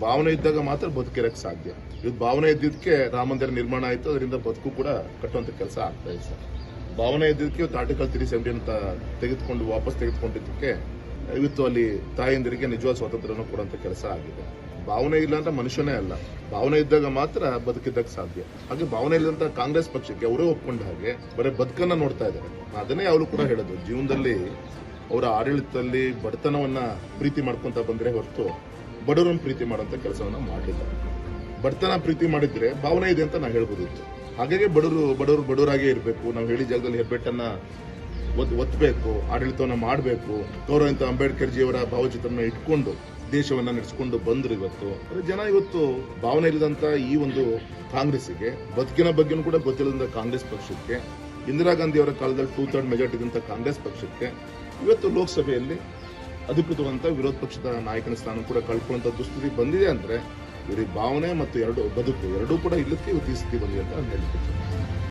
ಭಾವನೆ ಇದ್ದಾಗ ಮಾತ್ರ ಬದುಕಿರಕ್ಕೆ ಸಾಧ್ಯ. ಇವತ್ತು ಭಾವನೆ ಇದ್ದಿದ್ದಕ್ಕೆ ರಾಮ ಮಂದಿರ ನಿರ್ಮಾಣ ಆಯಿತು, ಅದರಿಂದ ಬದುಕು ಕೂಡ ಕಟ್ಟುವಂತ ಕೆಲಸ ಆಗ್ತಾ ಇದೆ ಸರ್. ಭಾವನೆ ಇದ್ದಿದ್ದಕ್ಕೆ ಇವತ್ತು ಆರ್ಟಿಕಲ್ 370 ಅಂತ ವಾಪಸ್ ತೆಗೆದುಕೊಂಡಿದ್ದಕ್ಕೆ ಇವತ್ತು ಅಲ್ಲಿ ತಾಯಂದಿರಿಗೆ ನಿಜವಾದ ಸ್ವಾತಂತ್ರ್ಯವನ್ನು ಕೊಡುವಂತ ಕೆಲಸ ಆಗಿದೆ. ಭಾವನೆ ಇಲ್ಲ ಅಂತ ಮನುಷ್ಯನೇ ಅಲ್ಲ, ಭಾವನೆ ಇದ್ದಾಗ ಮಾತ್ರ ಬದುಕಿದ್ದಕ್ಕೆ ಸಾಧ್ಯ. ಹಾಗೆ ಭಾವನೆ ಇಲ್ಲಂತ ಕಾಂಗ್ರೆಸ್ ಪಕ್ಷಕ್ಕೆ ಅವರೇ ಒಪ್ಕೊಂಡ ಹಾಗೆ ಬರೀ ಬದುಕನ್ನ ನೋಡ್ತಾ ಇದ್ದಾರೆ. ಅದನ್ನೇ ಅವರು ಕೂಡ ಹೇಳೋದು, ಜೀವನದಲ್ಲಿ ಅವರ ಆಡಳಿತದಲ್ಲಿ ಬಡತನವನ್ನ ಪ್ರೀತಿ ಮಾಡ್ಕೊಂತ ಬಂದ್ರೆ ಹೊರತು ಬಡವರನ್ನು ಪ್ರೀತಿ ಮಾಡುವಂತ ಕೆಲಸವನ್ನ ಮಾಡಲಿಲ್ಲ. ಬಡತನ ಪ್ರೀತಿ ಮಾಡಿದ್ರೆ ಭಾವನೆ ಇದೆ ಅಂತ ನಾವು ಹೇಳ್ಬೋದಿತ್ತು. ಹಾಗಾಗಿ ಬಡವರಾಗೇ ಇರಬೇಕು, ನಾವು ಹೇಳಿ ಜಾಗದಲ್ಲಿ ಹೆಬ್ಬೆಟ್ಟನ್ನ ಒತ್ತಬೇಕು, ಆಡಳಿತವನ್ನ ಮಾಡಬೇಕು, ಗೌರವಂತ ಅಂಬೇಡ್ಕರ್ ಜಿಯವರ ಭಾವಚಿತ್ರನ ಇಟ್ಕೊಂಡು ದೇಶವನ್ನ ನಡೆಸಿಕೊಂಡು ಬಂದ್ರು. ಇವತ್ತು ಜನ ಇವತ್ತು ಭಾವನೆ ಇಲ್ಲದಂತ ಈ ಒಂದು ಕಾಂಗ್ರೆಸ್ಗೆ, ಬದುಕಿನ ಬಗ್ಗೆನೂ ಕೂಡ ಗೊತ್ತಿಲ್ಲದಂತ ಕಾಂಗ್ರೆಸ್ ಪಕ್ಷಕ್ಕೆ, ಇಂದಿರಾ ಗಾಂಧಿ ಅವರ ಕಾಲದಲ್ಲಿ 2/3 ಮೆಜಾರಿಟಿ ಇದ್ದಂತ ಕಾಂಗ್ರೆಸ್ ಪಕ್ಷಕ್ಕೆ ಇವತ್ತು ಲೋಕಸಭೆಯಲ್ಲಿ ಅಧಿಕೃತವಂತ ವಿರೋಧ ಪಕ್ಷದ ನಾಯಕನ ಸ್ಥಾನ ಕೂಡ ಕಳ್ಕೊಳ್ಳುವಂತ ದುಸ್ಥಿತಿ ಬಂದಿದೆ ಅಂದ್ರೆ ಇವರಿಗೆ ಭಾವನೆ ಮತ್ತು ಬದುಕು ಎರಡೂ ಕೂಡ ಇಲ್ಲಕ್ಕೆ ಇವತ್ತು ಈ ಸ್ಥಿತಿ ಬಂದಿದೆ ಅಂತ ನಾನು ಹೇಳ್ತೀನಿ.